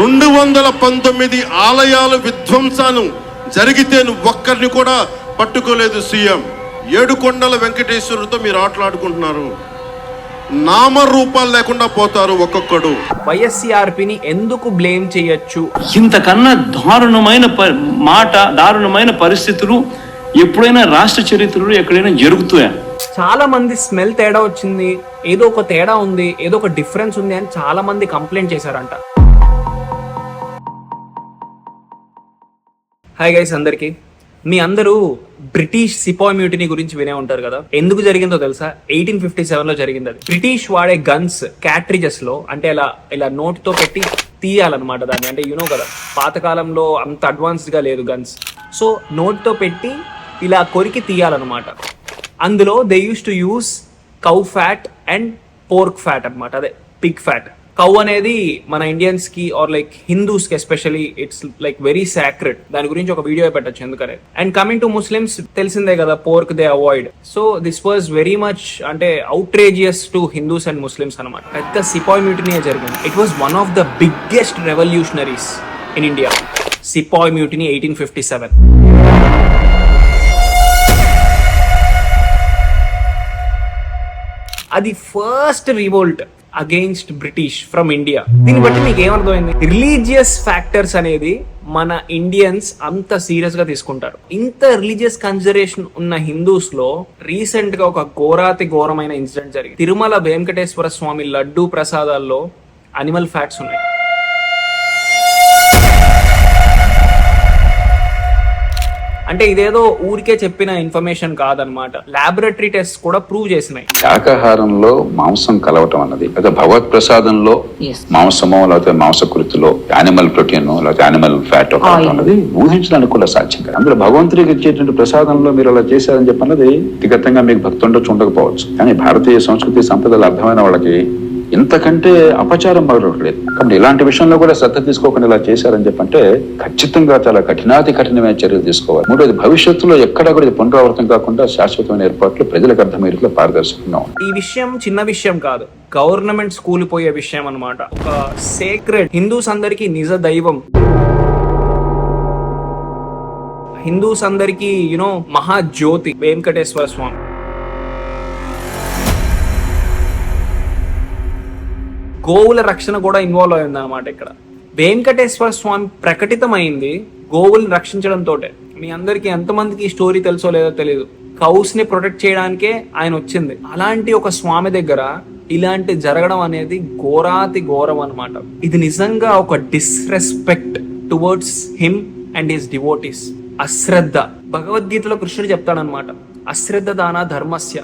219 ఆలయాల విధ్వంసాలు జరిగితే ఒక్కరిని కూడా పట్టుకోలేదు సీఎం. ఏడుకొండల వెంకటేశ్వరుడితో మీరు ఆటలాడుకుంటున్నారు. నామరూపాలు లేకుండా పోతారు ఒక్కొక్కడు. వైఎస్ఆర్పీని ఎందుకు బ్లేమ్ చేయొచ్చు? ఇంతకన్నా దారుణమైన పరిస్థితులు ఎప్పుడైనా రాష్ట్ర చరిత్రలో ఎక్కడైనా జరుగుతాయా? చాలా మంది స్మెల్ తేడా వచ్చింది, ఏదో ఒక తేడా ఉంది, ఏదో ఒక డిఫరెన్స్ ఉంది అని చాలా మంది కంప్లైంట్ చేశారంట. హాయ్ గైస్, అందరికి మీ అందరూ బ్రిటిష్ సిపాయ్ మ్యూటినీ గురించి వినే ఉంటారు కదా. ఎందుకు జరిగిందో తెలుసా? 1857లో జరిగింది. అది బ్రిటిష్ వాడే గన్స్ క్యాట్రిజెస్ లో, అంటే ఇలా నోట్తో పెట్టి తీయాలన్నమాట దాన్ని. అంటే యూనో కదా, పాతకాలంలో అంత అడ్వాన్స్డ్ గా లేదు గన్స్. సో నోట్తో పెట్టి ఇలా కొరికి తీయాలన్నమాట. అందులో they use to use cow fat and pork fat అనమాట, అదే పిగ్ ఫ్యాట్. కౌ అనేది మన ఇండియన్స్ కి ఆర్ లైక్ హిందూస్ కి especially it's like very sacred. దాని గురించి ఒక వీడియో పెట్టచ్చు ఎందుకనే. అండ్ కమింగ్ టు ముస్లిమ్స్ తెలిసిందే కదా, pork they avoid. So this was very much అంటే outrageous to Hindus and Muslims అనమాట. పెద్ద సిపాయ్ మ్యూటినీ జరిగింది. It was one of the biggest revolutionaries in India. Sepoy mutiny 1857. అది first revolt against British from India. దీన్ని బట్టి మీకు ఏమర్థమైంది? రిలీజియస్ ఫ్యాక్టర్స్ అనేది మన ఇండియన్స్ అంత సీరియస్ గా తీసుకుంటారు. ఇంత రిలీజియస్ కన్సిడరేషన్ ఉన్న హిందూస్ లో రీసెంట్ గా ఒక ఘోరమైన ఇన్సిడెంట్ జరిగింది. తిరుమల వెంకటేశ్వర స్వామి లడ్డూ ప్రసాదాల్లో అనిమల్ ఫ్యాట్స్ ఉన్నాయి. అంటే ఇదేదో ఊరికే చెప్పిన ఇన్ఫర్మేషన్ కాదనమాట. లాబొరేటరీ టెస్ట్ కూడా ప్రూవ్ చేసినాయి. శాకాహారంలో మాంసం కలవటం అన్నది, లేదా భగవత్ ప్రసాదంలో మాంసమో లేకపోతే మాంసకృతిలో యానిమల్ ప్రోటీన్ లేకపోతే యానిమల్ ఫ్యాట్ అన్నది ఊహించడానికి కూడా సాధ్యం కాదు. అందులో భగవంతుడికి ఇచ్చేటువంటి ప్రసాదంలో మీరు అలా చేశారని చెప్పన్నది వ్యక్తిగతంగా మీకు భక్తి ఉండొచ్చు, ఉండకపోవచ్చు. కానీ భారతీయ సంస్కృతి సంపదలు అర్థమైన వాళ్ళకి ఇంతకంటే అపచారం మరొకలేదు. కాబట్టి ఇలాంటి విషయంలో కూడా శ్రద్ధ తీసుకోకుండా ఇలా చేశారని చెప్పంటే ఖచ్చితంగా చాలా కఠినమైన చర్యలు తీసుకోవాలి. మూడోది, భవిష్యత్తులో ఎక్కడ కూడా పునరావృతం కాకుండా శాశ్వతమైన ఏర్పాట్లు ప్రజలకు అర్థమయ్యేట్లు పారదర్శకంగా ఉంది. ఈ విషయం చిన్న విషయం కాదు, గవర్నమెంట్ స్కూల్ పోయే విషయం అనమాట. ఒక సేక్రెడ్, హిందూస్ అందరికీ నిజ దైవం, హిందూస్ అందరికీ యునో మహాజ్యోతి వెంకటేశ్వర స్వామి. గోవుల రక్షణ కూడా ఇన్వాల్వ్ అయింది అనమాట. ఇక్కడ వెంకటేశ్వర స్వామి ప్రకటితమైంది గోవుల్ని రక్షించడంతో. మీ అందరికి ఎంతమందికి ఈ స్టోరీ తెలుసో లేదో తెలియదు. కౌస్ ని ప్రొటెక్ట్ చేయడానికే ఆయన వచ్చింది. అలాంటి ఒక స్వామి దగ్గర ఇలాంటి జరగడం అనేది ఘోరం అనమాట. ఇది నిజంగా ఒక disrespect towards him and his devotees. అశ్రద్ధ. భగవద్గీతలో కృష్ణుడు చెప్తాడనమాట, అశ్రద్ధ దాన ధర్మస్య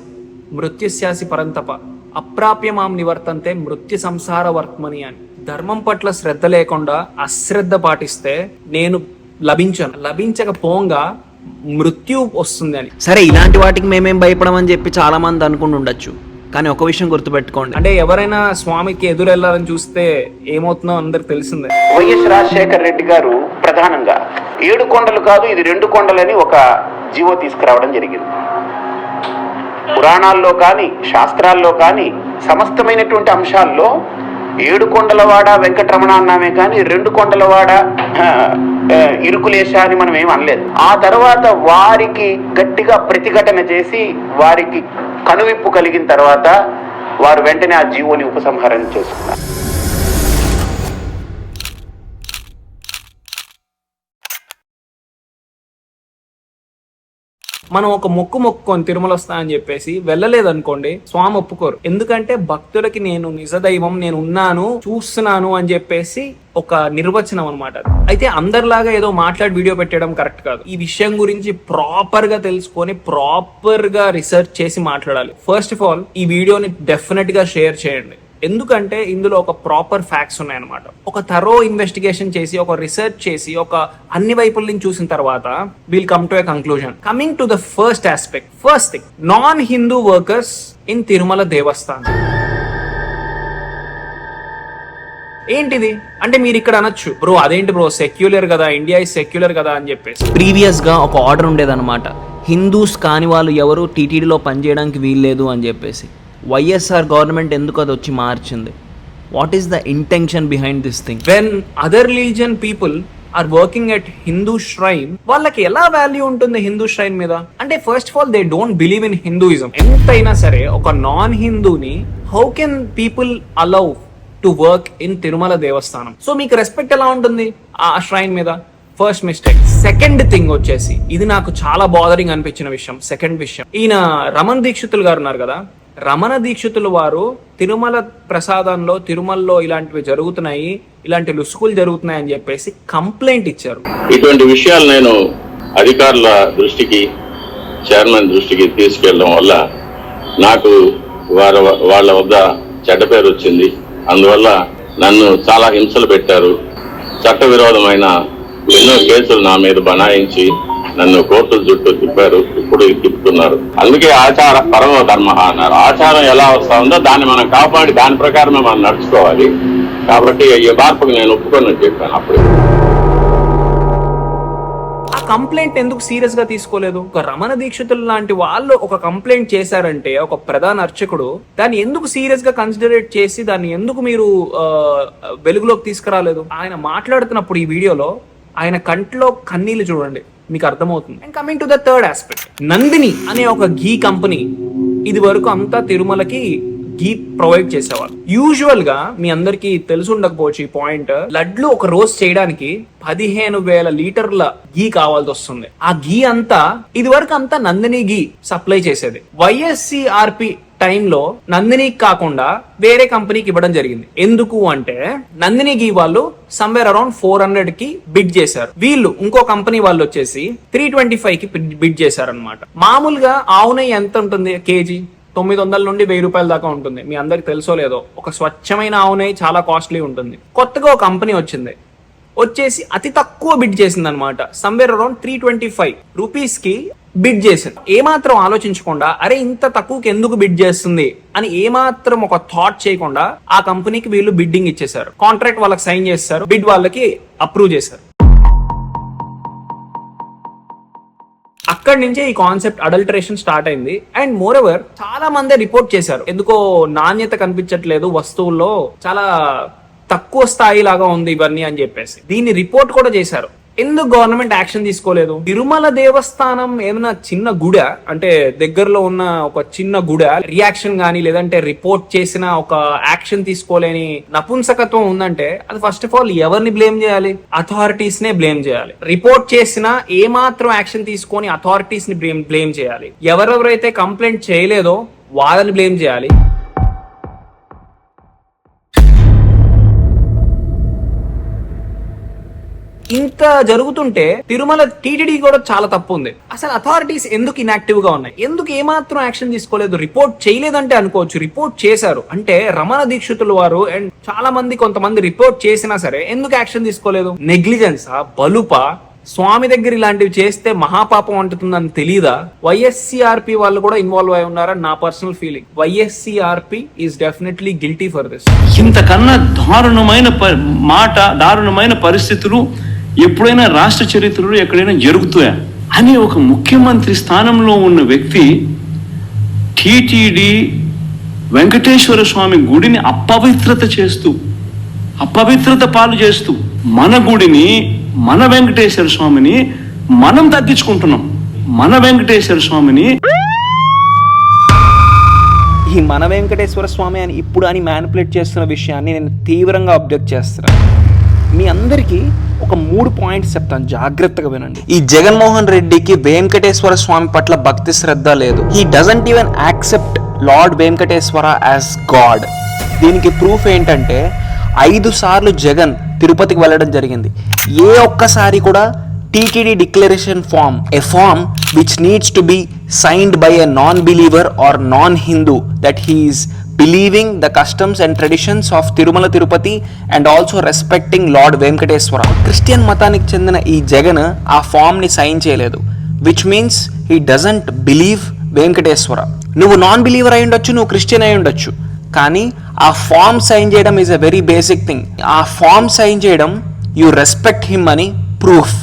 మృత్యుస్యాసి పరంతప అప్రాప్యమాం నివర్తంతే మృత్యు సంసార వర్త్మని అని. ధర్మం పట్ల శ్రద్ధ లేకుండా అశ్రద్ధ పాటిస్తే నేను లభించకపోగా మృత్యు వస్తుంది అని. సరే, ఇలాంటి వాటికి మేమేం భయపడమని చెప్పి చాలా మంది అనుకుంటుండొచ్చు. కానీ ఒక విషయం గుర్తుపెట్టుకోండి, అంటే ఎవరైనా స్వామికి ఎదురెళ్లాలని చూస్తే ఏమవుతుందో అందరికి తెలిసిందే. వైఎస్ రాజశేఖర రెడ్డి గారు ప్రధానంగా 7 కొండలు కాదు, ఇది 2 కొండలని ఒక జీవో తీసుకురావడం జరిగింది. పురాణాల్లో కానీ శాస్త్రాల్లో కానీ సమస్తమైనటువంటి అంశాల్లో 7 కొండలవాడ వెంకటరమణ అన్నామే కానీ 2 కొండలవాడ ఇరుకులేశ అని మనం ఏం అనలేదు. ఆ తర్వాత వారికి గట్టిగా ప్రతిఘటన చేసి వారికి కనువిప్పు కలిగిన తర్వాత వారు వెంటనే ఆ జీవోని ఉపసంహరణ చేసుకున్నారు. మనం ఒక మొక్కుకొని తిరుమల వస్తా అని చెప్పేసి వెళ్ళలేదు అనుకోండి, స్వామి ఒప్పుకోరు. ఎందుకంటే భక్తులకి నేను నిజదైవం, నేను ఉన్నాను, చూస్తున్నాను అని చెప్పేసి ఒక నిర్వచనం అనమాట. అయితే అందరిలాగా ఏదో మాట్లాడి వీడియో పెట్టడం కరెక్ట్ కాదు. ఈ విషయం గురించి ప్రాపర్ గా తెలుసుకొని ప్రాపర్ గా రీసెర్చ్ చేసి మాట్లాడాలి. ఫస్ట్ ఆఫ్ ఆల్ ఈ వీడియోని డెఫినెట్ గా షేర్ చేయండి. ఎందుకంటే ఇందులో ఒక ప్రాపర్ ఫ్యాక్ట్స్ ఉన్నాయన్నమాట. ఒక థరో ఇన్వెస్టిగేషన్ చేసి, ఒక రీసెర్చ్ చేసి, ఒక అన్ని వైపుల నుంచి చూసిన తర్వాత will come to a conclusion. Coming to the first aspect, first thing, non Hindu workers in Tirumala దేవస్థానం. ఏంటిది అంటే మీరు ఇక్కడ అనొచ్చు, బ్రో అదేంటి బ్రో సెక్యులర్ కదా, ఇండియా ఇస్ సెక్యులర్ కదా అని చెప్పేసి. ప్రీవియస్ గా ఒక ఆర్డర్ ఉండేదన్నమాట, హిందూస్ కాని వాళ్ళు ఎవరు టీటీడీలో పనిచేయడానికి వీల్లేదు అని చెప్పేసి. వైఎస్ఆర్ గవర్నమెంట్ ఎందుకు అది వచ్చి మార్చింది? What is the intention behind this thing? When other religion people are working at Hindu shrine, వాళ్ళకి ఎలా వాల్యూ ఉంటుంది హిందూ ష్రైన్ మీద? అంటే first of all they don't believe in Hinduism. ఎంతైనా సరే ఒక నాన్ హిందూని how can people allow to work in Tirumala Devasthanam? So మీకు రెస్పెక్ట్ ఎలా ఉంటుంది ఆ ష్రైన్ మీద? First mistake. సెకండ్ థింగ్ వచ్చేసి, ఇది నాకు చాలా బాదరింగ్ అనిపించిన విషయం. సెకండ్ విషయం, ఈయన రమణ దీక్షితులు గారు ఉన్నారు కదా, రమణ దీక్షితులు వారు తిరుమల ప్రసాదంలో, తిరుమలలో ఇలాంటివి జరుగుతున్నాయి, ఇలాంటి లుసుకులు జరుగుతున్నాయి అని చెప్పేసి కంప్లైంట్ ఇచ్చారు. ఇటువంటి విషయాలు నేను అధికారుల దృష్టికి, చైర్మన్ దృష్టికి తీసుకెళ్ళడం వల్ల నాకు వాళ్ళ వద్ద చెడ్డ పేరు వచ్చింది. అందువల్ల నన్ను చాలా హింసలు పెట్టారు. చట్ట విరోధమైన ఎన్నో కేసులు నా మీద బనాయించి నన్ను కోర్టుల చుట్టూ తిప్పారు, ఇప్పుడు తిప్పుతున్నారు. అందుకే ఆచార పరమ ధర్మ అన్నారు. ఆచారం ఎలా వస్తా ఉందో దాన్ని మనం కాపాడి దాని ప్రకారమే మనం నడుచుకోవాలి. కాబట్టి ఈ మార్పుకు నేను ఒప్పుకొని చెప్పాను. అప్పుడు ఆ కంప్లైంట్ ఎందుకు సీరియస్ గా తీసుకోలేదు? ఒక రమణ దీక్షితులు లాంటి వాళ్ళు ఒక కంప్లైంట్ చేశారంటే, ఒక ప్రధాన అర్చకుడు దాన్ని ఎందుకు సీరియస్ గా కన్సిడరేట్ చేసి దాన్ని ఎందుకు మీరు వెలుగులోకి తీసుకురాలేదు? ఆయన మాట్లాడుతున్నప్పుడు ఈ వీడియోలో ఆయన కంట్లో కన్నీళ్లు చూడండి, మీకు అర్థమవుతుంది. And coming to the third aspect, Nandini అనే ఒక ఘీ కంపెనీ ఇది వరకు అంతా తిరుమలకి ఘీ ప్రొవైడ్ చేసేవాళ్ళు. యూజువల్ గా మీ అందరికి తెలిసి ఉండకపోవచ్చు ఈ పాయింట్, లడ్లు ఒక రోజు చేయడానికి 15,000 లీటర్ల ఘీ కావాల్సి వస్తుంది. ఆ ఘీ అంతా ఇది వరకు అంతా నందిని ఘీ సప్లై చేసేది. వైఎస్సిఆర్పి టైంలో నందినికి కాకుండా వేరే కంపెనీకి ఇవ్వడం జరిగింది. ఎందుకు అంటే నందిని ఘీ వాళ్ళు సమ్వేర్ అరౌండ్ 400 కి బిడ్ చేశారు. వీళ్ళు ఇంకో కంపెనీ వాళ్ళు వచ్చేసి 325 కి బిడ్ చేశారు అనమాట. మామూలుగా ఆవు నెయ్యి ఎంత ఉంటుంది కేజీ? 900 నుండి 1000 రూపాయల దాకా ఉంటుంది. మీ అందరికి తెలుసో లేదో, ఒక స్వచ్ఛమైన ఆవు నెయ్యి చాలా కాస్ట్లీ ఉంటుంది. కొత్తగా ఒక కంపెనీ వచ్చేసి అతి తక్కువ బిడ్ చేసింది అనమాట. సమ్వేర్ అరౌండ్ 325 రూపీస్ కి బిడ్ చేసింది. ఏమాత్రం ఆలోచించకుండా అరే ఇంత తక్కువకి ఎందుకు బిడ్ చేస్తుంది అని ఏమాత్రం ఒక థాట్ చేయకుండా ఆ కంపెనీకి వీళ్ళు బిడ్డింగ్ ఇచ్చేసారు. కాంట్రాక్ట్ వాళ్ళకి సైన్ చేస్తారు, బిడ్ వాళ్ళకి అప్రూవ్ చేశారు. అక్కడి నుంచే ఈ కాన్సెప్ట్ అడల్టరేషన్ స్టార్ట్ అయింది. అండ్ మోర్ ఎవర్ చాలా మంది రిపోర్ట్ చేశారు, ఎందుకో నాణ్యత కనిపించట్లేదు వస్తువుల్లో, చాలా తక్కువ స్థాయి లాగా ఉంది ఇవన్నీ అని చెప్పేసి దీన్ని రిపోర్ట్ కూడా చేశారు. ఎందుకు గవర్నమెంట్ యాక్షన్ తీసుకోలేదు? తిరుమల దేవస్థానం ఏమైనా చిన్న గుడ అంటే దగ్గరలో ఉన్న ఒక చిన్న గుడ రియాక్షన్ గానీ లేదంటే రిపోర్ట్ చేసిన ఒక యాక్షన్ తీసుకోలేని నపుంసకత్వం ఉందంటే అది ఫస్ట్ ఆఫ్ ఆల్ ఎవరిని బ్లేమ్ చేయాలి? అథారిటీస్ నే బ్లేమ్ చేయాలి. రిపోర్ట్ చేసినా ఏమాత్రం యాక్షన్ తీసుకొని అథారిటీస్ ని బ్లేమ్ చేయాలి. ఎవరెవరైతే కంప్లైంట్ చేయలేదో వాళ్ళని బ్లేమ్ చేయాలి. ఇంత జరుగుతుంటే తిరుమల టీటీడీ కూడా చాలా తప్పు ఉంది. అసలు అథారిటీస్ ఎందుకు ఇన్యాక్టివ్ గా ఉన్నాయి? ఎందుకు ఏమాత్రం యాక్షన్ తీసుకోలేదు? రిపోర్ట్ చేయలేదంటే అనుకోవచ్చు, రిపోర్ట్ చేశారు అంటే రమణ దీక్షితుల వారు అండ్ చాలా మంది కొంతమంది రిపోర్ట్ చేసినా సరే ఎందుకు యాక్షన్ తీసుకోలేదు? నెగ్లిజెన్సా, బలుపా? స్వామి దగ్గర ఇలాంటివి చేస్తే మహాపాపం అంటుతుందని తెలీదా? వైఎస్సిఆర్పి వాళ్ళు కూడా ఇన్వాల్వ్ అయి ఉన్నారని నా personal feeling. YSRCP is definitely guilty for this. ఇంతకన్నా దారుణమైన పరిస్థితులు ఎప్పుడైనా రాష్ట్ర చరిత్రలో ఎక్కడైనా జరుగుతాయా అని ఒక ముఖ్యమంత్రి స్థానంలో ఉన్న వ్యక్తి టీటీడీ వెంకటేశ్వర స్వామి గుడిని అపవిత్రత పాలు చేస్తూ మన గుడిని, మన వెంకటేశ్వర స్వామిని మనం తగ్గించుకుంటున్నాం. మన వెంకటేశ్వర స్వామిని ఈ మన వెంకటేశ్వర స్వామి అని ఇప్పుడు అని మ్యానిపులేట్ చేస్తున్న విషయాన్ని నేను తీవ్రంగా అబ్జెక్ట్ చేస్తున్నాను. మీ అందరికీ ఒక 3 పాయింట్స్ చెప్తాను, జాగ్రత్తగా వినండి. ఈ జగన్మోహన్ రెడ్డికి వెంకటేశ్వర స్వామి పట్ల భక్తి శ్రద్ధ లేదు. He doesn't even accept lord Venkateswara as God. దీనికి ప్రూఫ్ ఏంటంటే 5 సార్లు జగన్ తిరుపతికి వెళ్ళడం జరిగింది. ఏ ఒక్కసారి కూడా TTD declaration form, a form which needs to be signed by a non-believer or non-Hindu that he is believing the customs and traditions of Tirumala Tirupati and also respecting Lord Venkateswara. Christian మతానికి చెందిన ఈ జగన్ ఆ form ని sign చేయలేదు, which means he doesn't believe Venkateswara. నువ్వు non believer అయి ఉండొచ్చు, నువ్వు క్రిస్టియన్ అయి ఉండొచ్చు, కానీ ఆ ఫామ్ సైన్ చేయడం is a very basic thing. ఆ ఫామ్ సైన్ చేయడం యు రెస్పెక్ట్ హిమ్ అని ప్రూఫ్.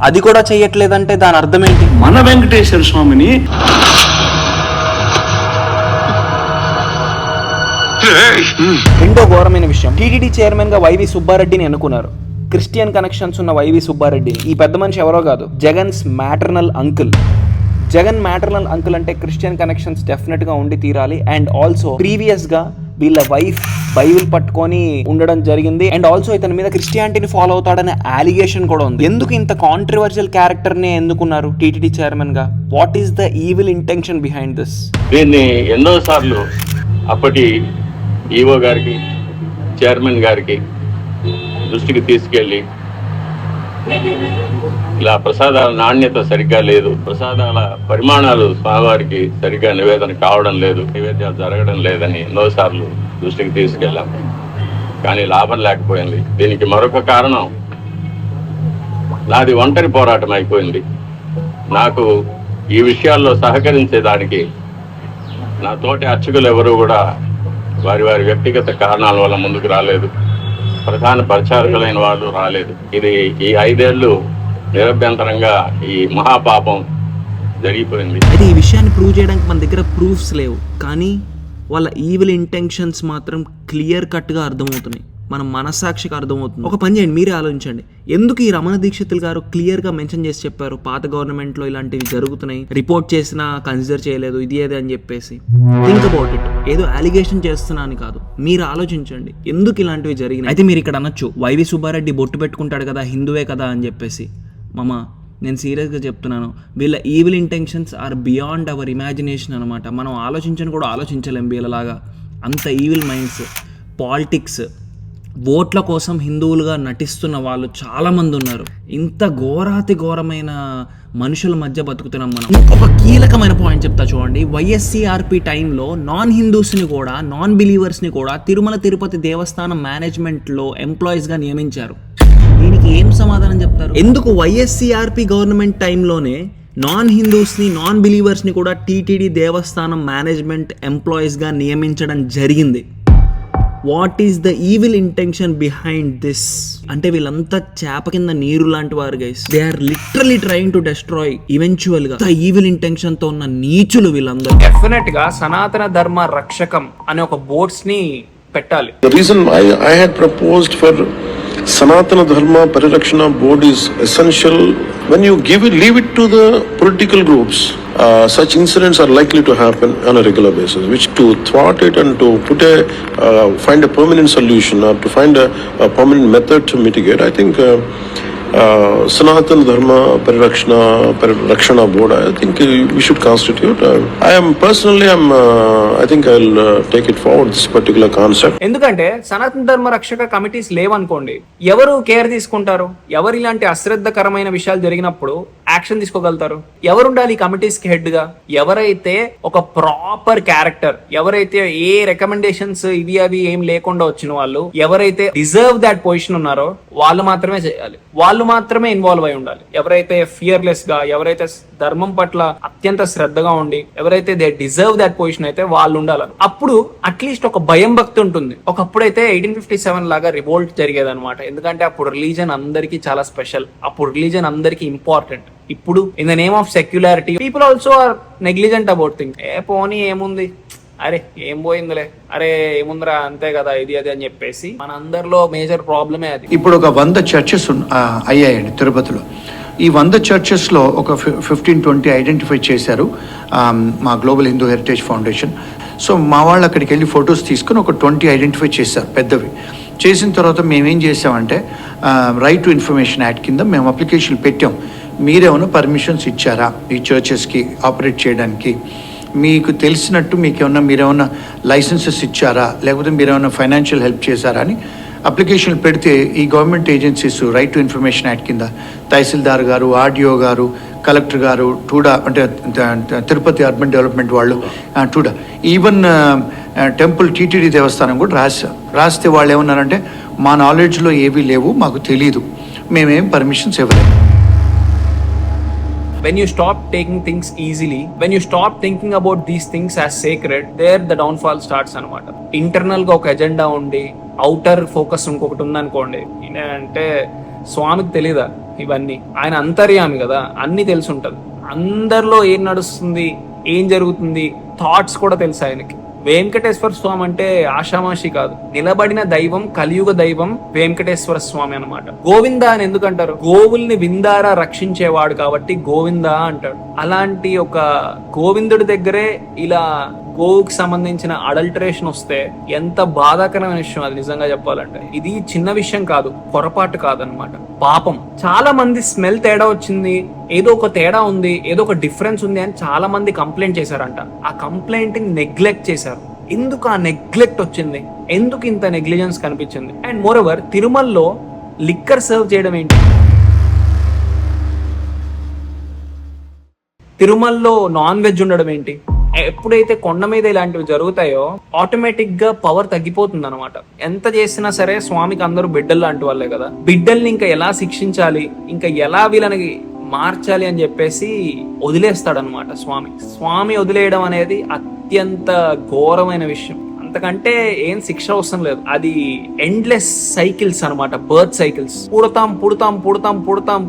అది కూడా చెయ్యట్లేదంటే దాని అర్థం ఏంటి? మన వెంకటేశ్వర స్వామిని రెండో ఘోరమైన విషయం, టీటీడీ చైర్మన్ గా వైవి సుబ్బారెడ్డిని ఎన్నుకున్నారు. క్రిస్టియన్ కనెక్షన్స్ ఉన్న వైవి సుబ్బారెడ్డిని. ఈ పెద్ద మనిషి ఎవరో కాదు, Jagan's maternal uncle. Jagan maternal uncle అంటే క్రిస్టియన్ కనెక్షన్స్ డెఫినెట్ గా ఉండి తీరాలి. అండ్ ఆల్సో ప్రీవియస్ గా వీళ్ళ వైఫ్ బైబిల్ పట్టుకొని ఉండడం జరిగింది. అండ్ ఆల్సో ఇతని మీద క్రిస్టియానిటీని ఫాలో అవుతాడనే అలిగేషన్ కూడా ఉంది. ఎందుకు ఇంత కాంట్రవర్షియల్ క్యారెక్టర్ ని ఎందుకున్నారు టీటీడీ చైర్మన్ గా? What is the evil intention behind this? దీన్ని ఎన్నో సార్లు అప్పటి ఈఓ గారికి, చైర్మన్ గారికి దృష్టికి తీసుకెళ్ళి, ఇలా ప్రసాదాల నాణ్యత సరిగ్గా లేదు, ప్రసాదాల పరిమాణాలు స్వామివారికి సరిగ్గా నివేదన కావడం లేదు, నివేద్యాలు జరగడం లేదని ఎన్నోసార్లు దృష్టికి తీసుకెళ్ళాం. కానీ లాభం లేకపోయింది. దీనికి మరొక కారణం, నాది ఒంటరి పోరాటం అయిపోయింది. నాకు ఈ విషయాల్లో సహకరించేదానికి నా తోటి అర్చకులు ఎవరు కూడా వారి వారి వ్యక్తిగత కారణాల వల్ల ముందుకు రాలేదు. ప్రధాన పరిచారకులైన వాళ్ళు రాలేదు. ఇది ఈ 5 ఏళ్ళు నిరభ్యంతరంగా ఈ మహాపాపం జరిగిపోయింది. అయితే ఈ విషయాన్ని ప్రూవ్ చేయడానికి మన దగ్గర ప్రూఫ్స్ లేవు, కానీ వాళ్ళ ఈవిల్ ఇంటెన్షన్స్ మాత్రం క్లియర్ కట్గా అర్థమవుతున్నాయి, మన మనసాక్షికి అర్థమవుతుంది. ఒక పని చేయండి, మీరే ఆలోచించండి, ఎందుకు ఈ రమణ దీక్షితులు గారు క్లియర్గా మెన్షన్ చేసి చెప్పారు పాత గవర్నమెంట్లో ఇలాంటివి జరుగుతున్నాయి, రిపోర్ట్ చేసినా కన్సిడర్ చేయలేదు, ఇది ఏది అని చెప్పేసి. Think about it. ఏదో అలిగేషన్ చేస్తున్నా అని కాదు, మీరు ఆలోచించండి ఎందుకు ఇలాంటివి జరిగినాయి. అయితే మీరు ఇక్కడ అనొచ్చు, వైవి సుబ్బారెడ్డి బొట్టు పెట్టుకుంటాడు కదా, హిందువే కదా అని చెప్పేసి. మామ, నేను సీరియస్గా చెప్తున్నాను, వీళ్ళ evil intentions are beyond our imagination అనమాట. మనం ఆలోచించని కూడా ఆలోచించలేం వీళ్ళలాగా. అంత ఈవిల్ మైండ్స్. పాలిటిక్స్, ఓట్ల కోసం హిందువులుగా నటిస్తున్న వాళ్ళు చాలామంది ఉన్నారు. ఇంత ఘోరాతి ఘోరమైన మనుషుల మధ్య బతుకుతున్నాం మనం. ఒక కీలకమైన పాయింట్ చెప్తా చూడండి. వైఎస్సీఆర్పీ టైంలో నాన్ హిందూస్ని కూడా, నాన్ బిలీవర్స్ని కూడా తిరుమల తిరుపతి దేవస్థానం మేనేజ్మెంట్లో ఎంప్లాయీస్గా నియమించారు. దీనికి ఏం సమాధానం చెప్తారు? ఎందుకు వైఎస్సీఆర్పీ గవర్నమెంట్ టైంలోనే నాన్ హిందూస్ని, నాన్ బిలీవర్స్ని కూడా టీటీడీ దేవస్థానం మేనేజ్మెంట్ ఎంప్లాయీస్గా నియమించడం జరిగింది? What is the evil intention behind this? అంటే వీళ్ళంతా చేప కింద నీరు లాంటి వారు guys. They are literally trying to destroy eventual గా. ఈవిల్ ఇంటెన్షన్ తో ఉన్న నీచులు వీళ్ళందరూ. డెఫినెట్ గా సనాతన ధర్మ రక్షకం అనే ఒక బోర్డ్స్ ని పెట్టాలి. The reason I had proposed for Sanatana Dharma Parirakshana Board is essential. When you leave it to the political groups, such incidents are likely to happen on a regular basis, which to thwart it and to find a permanent solution or to find a permanent method to mitigate, I think Sanatana Dharma Parirakshana Board, I think we should constitute. I think I'll take it forward, this particular concept. ఎందుకంటే సనాతన ధర్మ రక్షక committees లేవనుకోండి, ఎవరు care తీసుకుంటారు? ఎవరు ఇలాంటి అశ్రద్ధకరమైన విషయాలు జరిగినప్పుడు యాక్షన్ తీసుకోగలుగుతారు? ఎవరుండాలి ఈ కమిటీస్ కి హెడ్ గా? ఎవరైతే ఒక ప్రాపర్ క్యారెక్టర్, ఎవరైతే ఏ రికమెండేషన్స్ ఇవి అవి ఏం లేకుండా వచ్చిన వాళ్ళు, ఎవరైతే డిజర్వ్ దాట్ పొజిషన్ ఉన్నారో వాళ్ళు మాత్రమే చేయాలి, వాళ్ళు మాత్రమే ఇన్వాల్వ్ అయి ఉండాలి. ఎవరైతే ఫియర్లెస్ గా, ఎవరైతే ధర్మం పట్ల అత్యంత శ్రద్ధగా ఉండి, ఎవరైతే దే డిజర్వ్ దాట్ పొజిషన్ అయితే వాళ్ళు ఉండాలి. అప్పుడు అట్లీస్ట్ ఒక భయం భక్తి ఉంటుంది. ఒకప్పుడైతే 1857 లాగా రివోల్ట్ జరిగేది అనమాట. ఎందుకంటే అప్పుడు రిలీజన్ అందరికి చాలా స్పెషల్, అప్పుడు రిలీజన్ అందరికి ఇంపార్టెంట్. ఇప్పుడు in the name of secularity people also are negligent about thing. పోనీ ఏముంది, అరే ఏం పోయిందిలే, అరే ఏముందిరా అంతే కదా, ఇది అది అని చెప్పేసి మన అందరిలో మేజర్ ప్రాబ్లమే అది. ఇప్పుడు ఒక 100 చర్చెస్ అయ్యాయండి తిరుపతిలో. ఈ 100 చర్చెస్లో ఒక 15-20 ఐడెంటిఫై చేశారు మా global Hindu heritage foundation. So మా వాళ్ళు అక్కడికి వెళ్ళి ఫొటోస్ తీసుకుని ఒక 20 ఐడెంటిఫై చేశారు పెద్దవి. చేసిన తర్వాత మేమేం చేసామంటే రైట్ టు ఇన్ఫర్మేషన్ యాక్ట్ కింద మేము అప్లికేషన్ పెట్టాం. మీరేమైనా పర్మిషన్స్ ఇచ్చారా ఈ చర్చెస్కి ఆపరేట్ చేయడానికి? మీకు తెలిసినట్టు మీరేమన్నా లైసెన్సెస్ ఇచ్చారా, లేకపోతే మీరేమన్నా ఫైనాన్షియల్ హెల్ప్ చేశారా అని అప్లికేషన్ పెడితే ఈ government agencies right to information act కింద తహసీల్దార్ గారు, ఆర్డీఓ గారు, కలెక్టర్ గారు, టూడా అంటే తిరుపతి అర్బన్ డెవలప్మెంట్ వాళ్ళు, టూడా, ఈవెన్ టెంపుల్ టీటీడీ దేవస్థానం కూడా రాస్తే వాళ్ళు ఏమన్నారంటే మా నాలెడ్జ్లో ఏవీ లేవు, మాకు తెలీదు, మేమేం పర్మిషన్స్ ఇవ్వలేము. When you stop taking things easily, when you stop thinking about these things as sacred, there the downfall starts అనమాట. ఇంటర్నల్ గా ఒక ఎజెండా ఉండి అవుటర్ ఫోకస్ ఇంకొకటి ఉందనుకోండి, అంటే స్వామికి తెలీదా ఇవన్నీ? ఆయన అంతర్యామి కదా, అన్ని తెలిసి ఉంటది. అందరిలో ఏం నడుస్తుంది, ఏం జరుగుతుంది, థాట్స్ కూడా తెలుసు ఆయనకి. వెంకటేశ్వర స్వామి అంటే ఆషామాషి కాదు, నిలబడిన దైవం, కలియుగ దైవం వెంకటేశ్వర స్వామి అన్నమాట. గోవింద అని ఎందుకంటారు? గోవుల్ని విందారా రక్షించేవాడు కాబట్టి గోవింద అంటాడు. అలాంటి ఒక గోవిందుడి దగ్గరే ఇలా గోవుకి సంబంధించిన అడల్టరేషన్ వస్తే ఎంత బాధాకరమైన విషయం అది. నిజంగా చెప్పాలంటే ఇది చిన్న విషయం కాదు, పొరపాటు కాదనమాట, పాపం. చాలా మంది స్మెల్ తేడా వచ్చింది, ఏదో ఒక తేడా ఉంది, ఏదో ఒక డిఫరెన్స్ ఉంది అని చాలా మంది కంప్లైంట్ చేశారంట. ఆ కంప్లైంట్ ని నెగ్లెక్ట్ చేశారు. ఎందుకు ఆ నెగ్లెక్ట్ వచ్చింది? ఎందుకు ఇంత నెగ్లిజెన్స్ కనిపించింది? అండ్ మోర్ ఓవర్ తిరుమలలో లిక్కర్ సర్వ్ చేయడం ఏంటి? తిరుమలలో నాన్ వెజ్ ఉండడం ఏంటి? ఎప్పుడైతే కొండ మీద ఇలాంటివి జరుగుతాయో ఆటోమేటిక్ గా పవర్ తగ్గిపోతుంది అనమాట. ఎంత చేసినా సరే స్వామికి అందరూ బిడ్డలు లాంటి వాళ్ళే కదా. బిడ్డల్ని ఇంకా ఎలా శిక్షించాలి, ఇంకా ఎలా వీళ్ళని మార్చాలి అని చెప్పేసి వదిలేస్తాడనమాట స్వామి వదిలేయడం అనేది అత్యంత ఘోరమైన విషయం. అంతకంటే ఏం శిక్ష అవసరం లేదు. అది ఎండ్లెస్ సైకిల్స్ అనమాట, బర్త్ సైకిల్స్.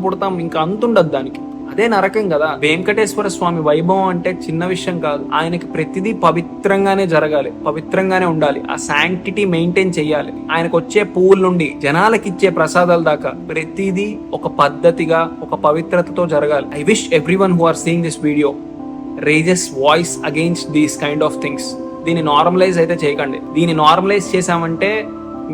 పుడతాం ఇంకా అంతుండదు దానికి. అదే నరకం కదా. వెంకటేశ్వర స్వామి వైభవం అంటే చిన్న విషయం కాదు. ఆయనకి ప్రతిదీ పవిత్రంగానే జరగాలి, పవిత్రంగానే ఉండాలి. ఆ శాంక్టిటీ మెయింటైన్ చేయాలి. ఆయనకు వచ్చే పువ్వుల నుండి జనాలకి ఇచ్చే ప్రసాదాల దాకా ప్రతిదీ ఒక పద్ధతిగా, ఒక పవిత్రతతో జరగాలి. I wish everyone who are seeing this video raises voice against these kind of things. దీన్ని నార్మలైజ్ అయితే చేయకండి. దీన్ని నార్మలైజ్ చేశామంటే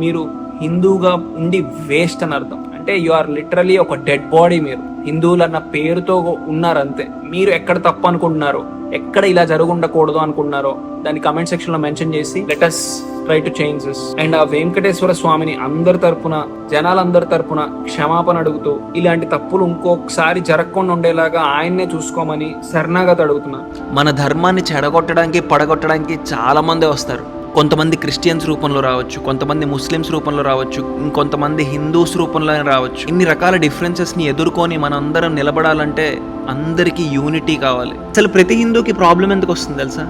మీరు హిందూగా ఉండి వేస్ట్ అని అర్థం. అంటే యు ఆర్ లిటరలీ ఒక డెడ్ బాడీ. మీరు హిందువులు అన్న పేరుతో ఉన్నారంతే. మీరు ఎక్కడ తప్పు అనుకుంటున్నారో, ఎక్కడ ఇలా జరుగుండకూడదు అనుకుంటున్నారో దాన్ని కమెంట్ సెక్షన్ లో మెన్షన్ చేసి let us try to change this. And ఆ వెంకటేశ్వర స్వామిని అందరి తరపున, జనాలందరి తరపున క్షమాపణ అడుగుతూ ఇలాంటి తప్పులు ఇంకొకసారి జరగకుండా ఉండేలాగా ఆయన్నే చూసుకోమని శరణాగతి అడుగుతున్నా. మన ధర్మాన్ని చెడగొట్టడానికి, పడగొట్టడానికి చాలా మంది వస్తారు. కొంతమంది క్రిస్టియన్స్ రూపంలో రావచ్చు, కొంతమంది ముస్లిమ్స్ రూపంలో రావచ్చు, ఇంకొంతమంది హిందూస్ రూపంలో రావచ్చు. ఇన్ని రకాల డిఫరెన్సెస్ని ఎదుర్కొని మనందరం నిలబడాలంటే అందరికీ యూనిటీ కావాలి. అసలు ప్రతి హిందూకి ప్రాబ్లం ఎందుకు వస్తుంది తెలుసా?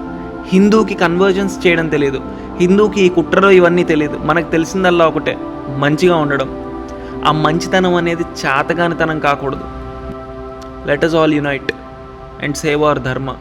హిందూకి కన్వర్జెన్స్ చేయడం తెలియదు, హిందూకి ఈ కుట్రలో ఇవన్నీ తెలియదు. మనకు తెలిసిందల్లా ఒకటే, మంచిగా ఉండడం. ఆ మంచితనం అనేది చాతగానితనం కాకూడదు. Let us all unite and save our dharma.